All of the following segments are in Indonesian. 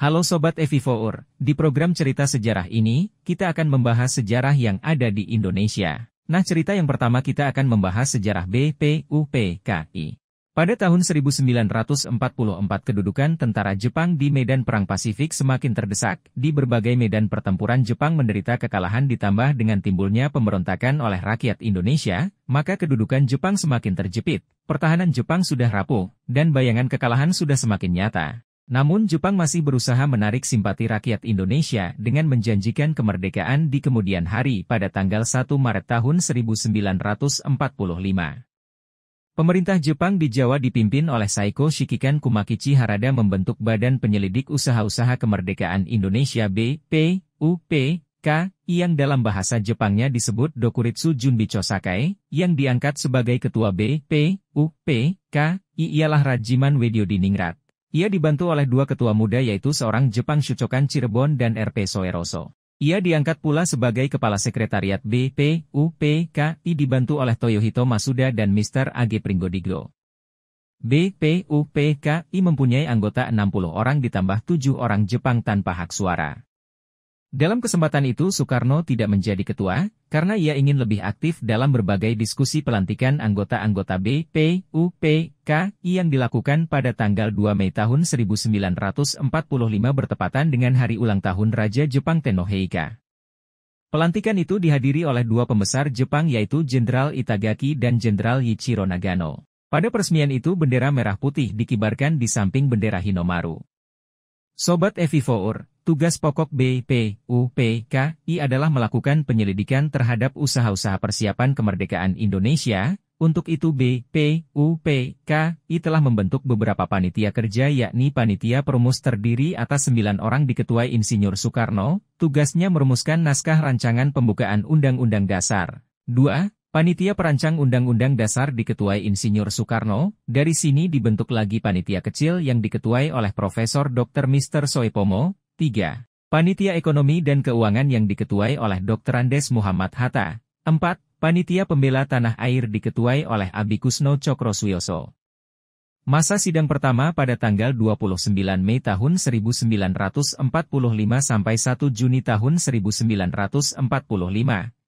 Halo Sobat Evivour, di program cerita sejarah ini, kita akan membahas sejarah yang ada di Indonesia. Nah, cerita yang pertama kita akan membahas sejarah BPUPKI. Pada tahun 1944 kedudukan tentara Jepang di medan Perang Pasifik semakin terdesak. Di berbagai medan pertempuran Jepang menderita kekalahan ditambah dengan timbulnya pemberontakan oleh rakyat Indonesia, maka kedudukan Jepang semakin terjepit. Pertahanan Jepang sudah rapuh, dan bayangan kekalahan sudah semakin nyata. Namun Jepang masih berusaha menarik simpati rakyat Indonesia dengan menjanjikan kemerdekaan di kemudian hari pada tanggal 1 Maret tahun 1945. Pemerintah Jepang di Jawa dipimpin oleh Saiko Shikikan Kumakichi Harada membentuk Badan Penyelidik Usaha-Usaha Kemerdekaan Indonesia BPUPKI yang dalam bahasa Jepangnya disebut Dokuritsu Junbicho Sakai, yang diangkat sebagai ketua BPUPKI ialah Rajiman Wedyodiningrat. Ia dibantu oleh dua ketua muda yaitu seorang Jepang Shuchokan Cirebon dan RP Soeroso. Ia diangkat pula sebagai Kepala Sekretariat BPUPKI dibantu oleh Toyohito Masuda dan Mr. A.G. Pringgodiglo. BPUPKI mempunyai anggota 60 orang ditambah 7 orang Jepang tanpa hak suara. Dalam kesempatan itu Soekarno tidak menjadi ketua, karena ia ingin lebih aktif dalam berbagai diskusi pelantikan anggota-anggota BPUPKI yang dilakukan pada tanggal 2 Mei tahun 1945 bertepatan dengan hari ulang tahun Raja Jepang Tennohei-ka. Pelantikan itu dihadiri oleh dua pembesar Jepang yaitu Jenderal Itagaki dan Jenderal Ichiro Nagano. Pada peresmian itu bendera merah putih dikibarkan di samping bendera Hinomaru. Sobat Evivour, tugas pokok BPUPKI adalah melakukan penyelidikan terhadap usaha-usaha persiapan kemerdekaan Indonesia. Untuk itu BPUPKI telah membentuk beberapa panitia kerja yakni Panitia Perumus terdiri atas 9 orang diketuai Insinyur Soekarno, tugasnya merumuskan naskah rancangan pembukaan Undang-Undang Dasar. 2. Panitia Perancang Undang-Undang Dasar diketuai Insinyur Soekarno, dari sini dibentuk lagi panitia kecil yang diketuai oleh Profesor Dr. Mr. Soepomo. 3. Panitia Ekonomi dan Keuangan yang diketuai oleh Dr. Andes Muhammad Hatta. 4. Panitia Pembela Tanah Air diketuai oleh Abikusno Cokrosuyoso. Masa sidang pertama pada tanggal 29 Mei tahun 1945 sampai 1 Juni tahun 1945.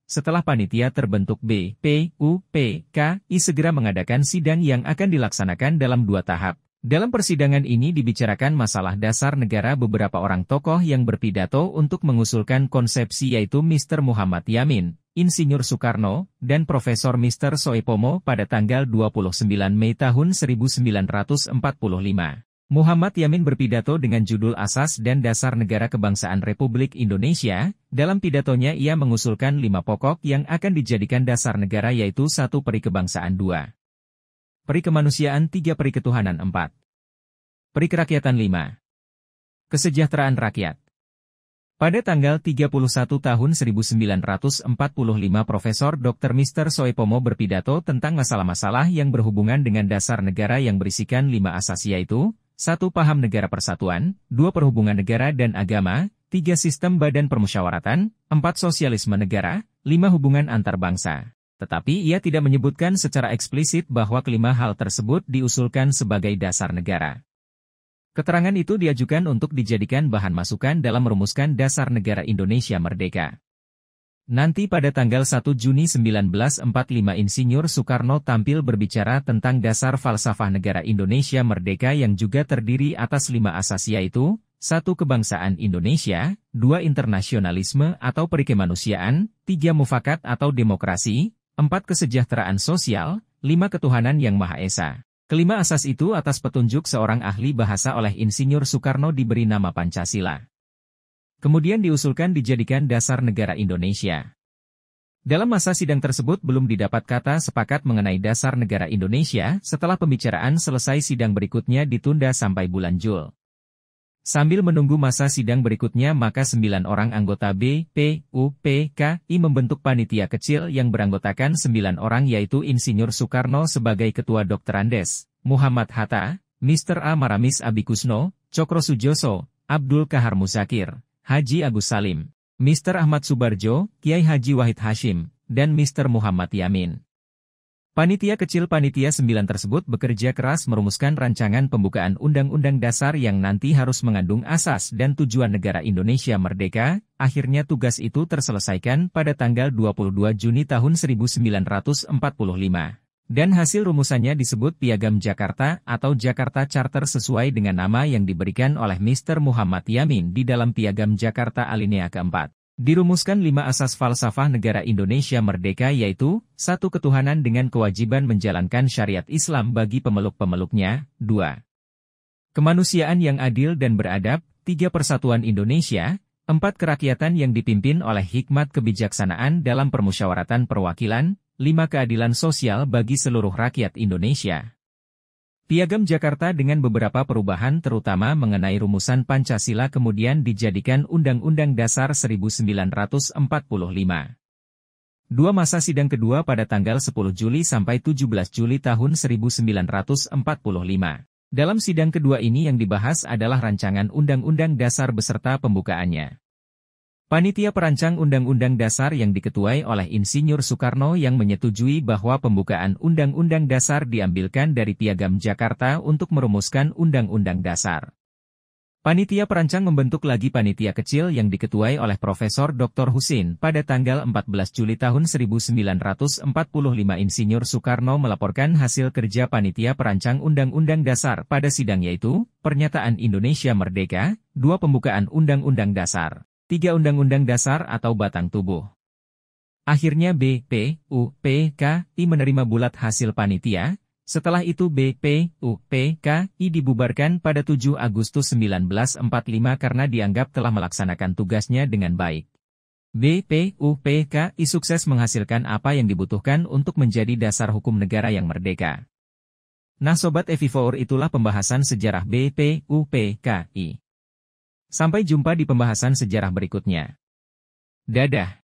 Setelah panitia terbentuk BPUPKI segera mengadakan sidang yang akan dilaksanakan dalam 2 tahap. Dalam persidangan ini dibicarakan masalah dasar negara beberapa orang tokoh yang berpidato untuk mengusulkan konsepsi yaitu Mr. Muhammad Yamin, Insinyur Soekarno, dan Profesor Mr. Soepomo pada tanggal 29 Mei tahun 1945. Muhammad Yamin berpidato dengan judul Asas dan Dasar Negara Kebangsaan Republik Indonesia. Dalam pidatonya ia mengusulkan 5 pokok yang akan dijadikan dasar negara yaitu 1. Peri kebangsaan 2. Peri kemanusiaan 3. Peri ketuhanan 4. Peri kerakyatan 5. Kesejahteraan rakyat. Pada tanggal 31 tahun 1945 Profesor Dr. Mr. Soepomo berpidato tentang masalah-masalah yang berhubungan dengan dasar negara yang berisikan 5 asas yaitu 1. Paham negara persatuan, 2. Perhubungan negara dan agama, 3. Sistem badan permusyawaratan, 4. Sosialisme negara, 5. Hubungan antar bangsa. Tetapi ia tidak menyebutkan secara eksplisit bahwa kelima hal tersebut diusulkan sebagai dasar negara. Keterangan itu diajukan untuk dijadikan bahan masukan dalam merumuskan dasar negara Indonesia merdeka. Nanti pada tanggal 1 Juni 1945 Insinyur Soekarno tampil berbicara tentang dasar falsafah negara Indonesia merdeka yang juga terdiri atas 5 asas yaitu 1. Kebangsaan Indonesia, 2. Internasionalisme atau perikemanusiaan, 3. Mufakat atau demokrasi, 4. Kesejahteraan sosial, 5. Ketuhanan yang Maha Esa. Kelima asas itu atas petunjuk seorang ahli bahasa oleh Insinyur Soekarno diberi nama Pancasila. Kemudian diusulkan dijadikan dasar negara Indonesia. Dalam masa sidang tersebut belum didapat kata sepakat mengenai dasar negara Indonesia. Setelah pembicaraan selesai sidang berikutnya ditunda sampai bulan Jul. Sambil menunggu masa sidang berikutnya maka 9 orang anggota BPUPKI membentuk panitia kecil yang beranggotakan 9 orang yaitu Insinyur Soekarno sebagai ketua Dr. Andes Muhammad Hatta, Mr. A. Maramis Abikusno, Cokrosujoso, Abdul Kahar Muzakir, Haji Agus Salim, Mr. Ahmad Subarjo, Kiai Haji Wahid Hashim, dan Mr. Muhammad Yamin. Panitia kecil Panitia 9 tersebut bekerja keras merumuskan rancangan pembukaan Undang-Undang Dasar yang nanti harus mengandung asas dan tujuan negara Indonesia merdeka. Akhirnya tugas itu terselesaikan pada tanggal 22 Juni tahun 1945. Dan hasil rumusannya disebut Piagam Jakarta atau Jakarta Charter sesuai dengan nama yang diberikan oleh Mr. Muhammad Yamin di dalam Piagam Jakarta alinea keempat. Dirumuskan 5 asas falsafah negara Indonesia merdeka yaitu, 1. Ketuhanan dengan kewajiban menjalankan syariat Islam bagi pemeluk-pemeluknya, 2. Kemanusiaan yang adil dan beradab, 3. Persatuan Indonesia, 4. Kerakyatan yang dipimpin oleh hikmat kebijaksanaan dalam permusyawaratan perwakilan, 5. Keadilan sosial bagi seluruh rakyat Indonesia. Piagam Jakarta dengan beberapa perubahan terutama mengenai rumusan Pancasila kemudian dijadikan Undang-Undang Dasar 1945. Dua masa sidang kedua pada tanggal 10 Juli sampai 17 Juli tahun 1945. Dalam sidang kedua ini yang dibahas adalah rancangan Undang-Undang Dasar beserta pembukaannya. Panitia perancang Undang-Undang Dasar yang diketuai oleh Insinyur Soekarno yang menyetujui bahwa pembukaan Undang-Undang Dasar diambilkan dari Piagam Jakarta untuk merumuskan Undang-Undang Dasar. Panitia perancang membentuk lagi panitia kecil yang diketuai oleh Profesor Dr. Husin pada tanggal 14 Juli tahun 1945. Insinyur Soekarno melaporkan hasil kerja panitia perancang Undang-Undang Dasar pada sidang yaitu, Pernyataan Indonesia Merdeka, 2. Pembukaan Undang-Undang Dasar. 3. Undang-Undang Dasar atau Batang Tubuh. Akhirnya BPUPKI menerima bulat hasil panitia, setelah itu BPUPKI dibubarkan pada 7 Agustus 1945 karena dianggap telah melaksanakan tugasnya dengan baik. BPUPKI sukses menghasilkan apa yang dibutuhkan untuk menjadi dasar hukum negara yang merdeka. Nah Sobat Evivour, itulah pembahasan sejarah BPUPKI. Sampai jumpa di pembahasan sejarah berikutnya. Dadah.